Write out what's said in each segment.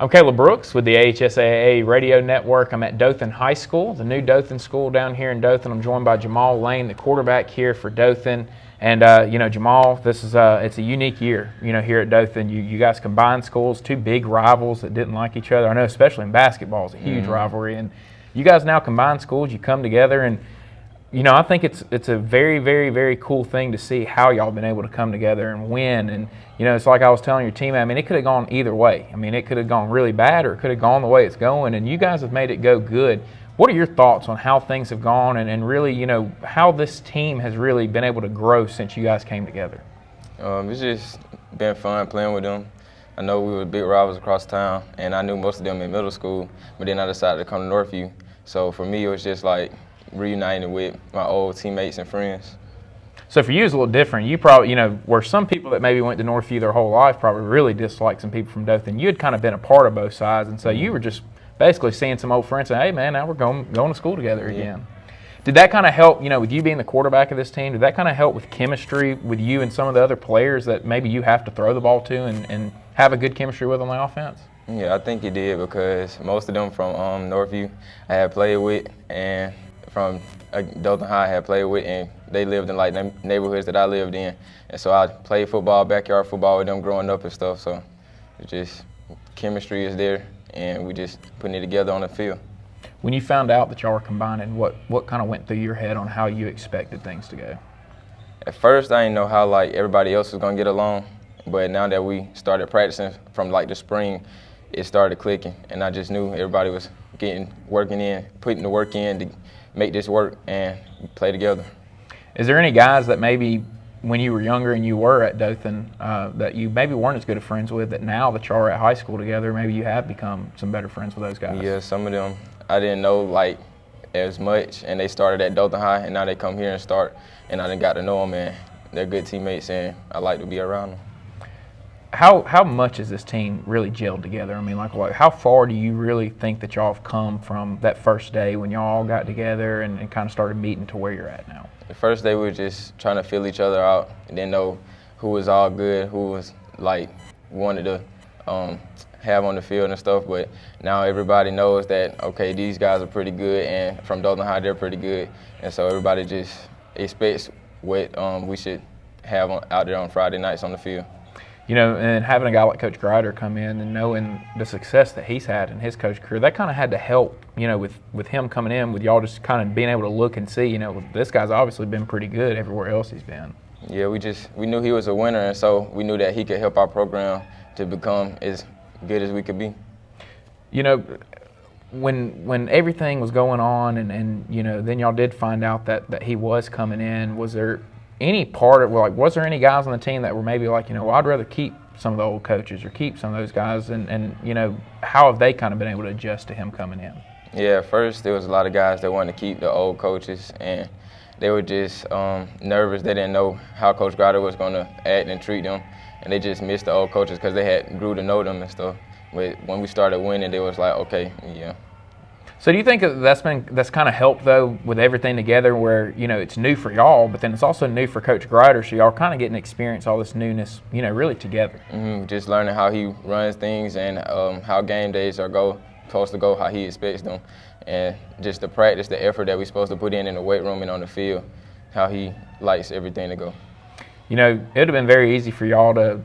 I'm Caleb Brooks with the AHSAA Radio Network. I'm at Dothan High School, the new Dothan school down here in Dothan. I'm joined by Jamal Lane, the quarterback here for Dothan. And, Jamal, this is it's a unique year, here at Dothan. You guys combined schools, two big rivals that didn't like each other. I know especially in basketball, it's a huge rivalry. And you guys now combine schools, you come together, and, I think it's a very, very, very cool thing to see how y'all been able to come together and win. And, it's like I was telling your team, it could have gone either way. It could have gone really bad or it could have gone the way it's going, and you guys have made it go good. What are your thoughts on how things have gone and really, how this team has really been able to grow since you guys came together? It's just been fun playing with them. I know we were big rivals across town, and I knew most of them in middle school, but then I decided to come to Northview. So for me, it was just like reuniting with my old teammates and friends. So for you, it's a little different. You probably, where some people that maybe went to Northview their whole life probably really disliked some people from Dothan, you had kind of been a part of both sides, and so you were just basically seeing some old friends say, hey, man, now we're going to school together again. Did that kind of help, with you being the quarterback of this team, did that kind of help with chemistry with you and some of the other players that maybe you have to throw the ball to and have a good chemistry with on the offense? Yeah, I think it did, because most of them from Northview I had played with, and from Dothan High I had played with, and they lived in like neighborhoods that I lived in. And so I played football, backyard football with them growing up and stuff. So it's just chemistry is there, and we just putting it together on the field. When you found out that y'all were combining, what kind of went through your head on how you expected things to go? At first, I didn't know how everybody else was gonna get along, but now that we started practicing from the spring, it started clicking, and I just knew everybody was putting the work in to make this work and play together. Is there any guys that maybe when you were younger and you were at Dothan that you maybe weren't as good of friends with, that now that y'all are at high school together, maybe you have become some better friends with those guys? Yeah, some of them I didn't know as much, and they started at Dothan High, and now they come here and start, and I done got to know them, and they're good teammates, and I like to be around them. How much has this team really gelled together? How far do you really think that y'all have come from that first day when y'all all got together and kind of started meeting to where you're at now? The first day we were just trying to feel each other out and then know who was all good, who was wanted to have on the field and stuff. But now everybody knows that, okay, these guys are pretty good, and from Dothan High they're pretty good. And so everybody just expects what we should have out there on Friday nights on the field. And having a guy like Coach Grider come in and knowing the success that he's had in his coach career, that kind of had to help, with him coming in, with y'all just kind of being able to look and see, this guy's obviously been pretty good everywhere else he's been. Yeah, we knew he was a winner, and so we knew that he could help our program to become as good as we could be. When everything was going on and then y'all did find out that he was coming in, was there any part of, was there any guys on the team that were maybe I'd rather keep some of the old coaches or keep some of those guys, and how have they kind of been able to adjust to him coming in? Yeah, at first there was a lot of guys that wanted to keep the old coaches, and they were just nervous. They didn't know how Coach Grider was going to act and treat them, and they just missed the old coaches because they had grew to know them and stuff. But when we started winning, they was like, okay, yeah. So do you think that's kind of helped, though, with everything together where, it's new for y'all, but then it's also new for Coach Grider, so y'all kind of getting to experience all this newness, really together? Just learning how he runs things and how game days are supposed to go, how he expects them, and just the practice, the effort that we're supposed to put in the weight room and on the field, how he likes everything to go. It would have been very easy for y'all to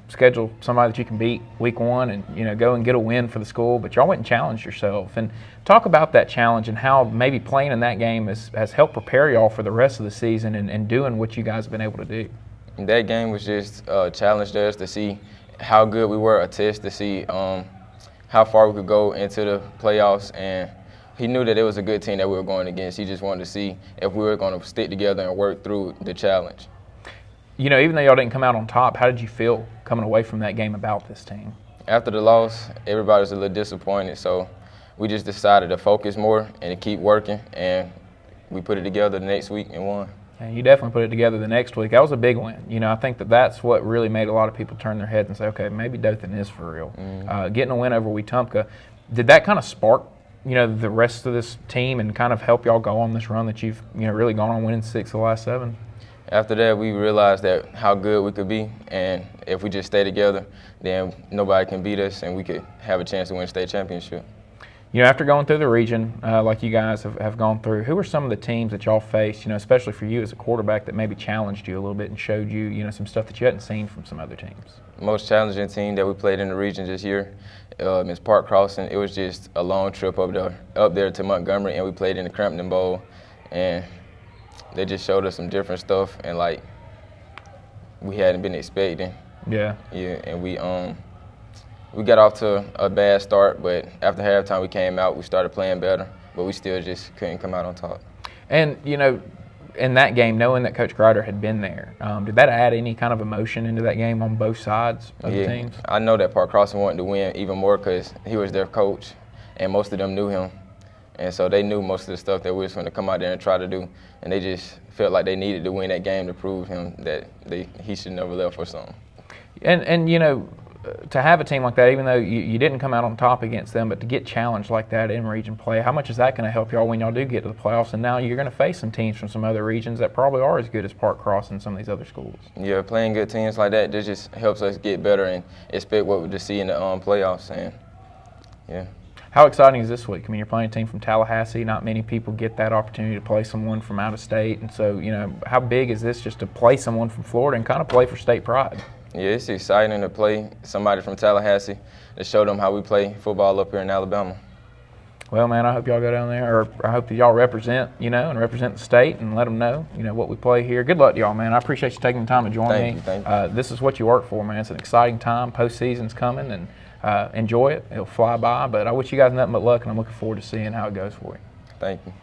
schedule somebody that you can beat week one and, go and get a win for the school, but y'all went and challenged yourself. And talk about that challenge and how maybe playing in that game has helped prepare y'all for the rest of the season and doing what you guys have been able to do. That game was just challenged us to see how good we were, a test to see how far we could go into the playoffs. And he knew that it was a good team that we were going against. He just wanted to see if we were going to stick together and work through the challenge. Even though y'all didn't come out on top, how did you feel coming away from that game about this team? After the loss, everybody was a little disappointed, so we just decided to focus more and to keep working, and we put it together the next week and won. And you definitely put it together the next week. That was a big win. I think that's what really made a lot of people turn their heads and say, okay, maybe Dothan is for real. Getting a win over Wetumpka, did that kind of spark, the rest of this team and kind of help y'all go on this run that you've, really gone on winning 6 of the last 7? after that, we realized that how good we could be, and if we just stay together, then nobody can beat us, and we could have a chance to win a state championship. You know, after going through the region, like you guys have gone through, who were some of the teams that y'all faced, you know, especially for you as a quarterback, that maybe challenged you a little bit and showed you, you know, some stuff that you hadn't seen from some other teams? Most challenging team that we played in the region this year is Park Crossing. It was just a long trip up there to Montgomery, and we played in the Crampton Bowl, and they just showed us some different stuff, and like we hadn't been expecting. Yeah. Yeah, and we got off to a bad start, but after halftime we came out, we started playing better, but we still just couldn't come out on top. And, you know, in that game, knowing that Coach Grider had been there, did that add any kind of emotion into that game on both sides of the teams? I know that Park Crossing wanted to win even more because he was their coach, and most of them knew him. And so they knew most of the stuff that we was going to come out there and try to do, and they just felt like they needed to win that game to prove him that he should never left for something. And you know, to have a team like that, even though you didn't come out on top against them, but to get challenged like that in region play, how much is that going to help y'all when y'all do get to the playoffs? And now you're going to face some teams from some other regions that probably are as good as Park Crossing and some of these other schools. Yeah, playing good teams like that just helps us get better and expect what we to see in the playoffs. And yeah. How exciting is this week? I mean, you're playing a team from Tallahassee. Not many people get that opportunity to play someone from out of state. And so, you know, how big is this just to play someone from Florida and kind of play for state pride? Yeah, it's exciting to play somebody from Tallahassee to show them how we play football up here in Alabama. Well, man, I hope y'all go down there, or I hope that y'all represent, you know, and represent the state and let them know, you know, what we play here. Good luck to y'all, man. I appreciate you taking the time to join me. Thank you. This is what you work for, man. It's an exciting time. Postseason's coming, and enjoy it. It'll fly by, but I wish you guys nothing but luck, and I'm looking forward to seeing how it goes for you. Thank you.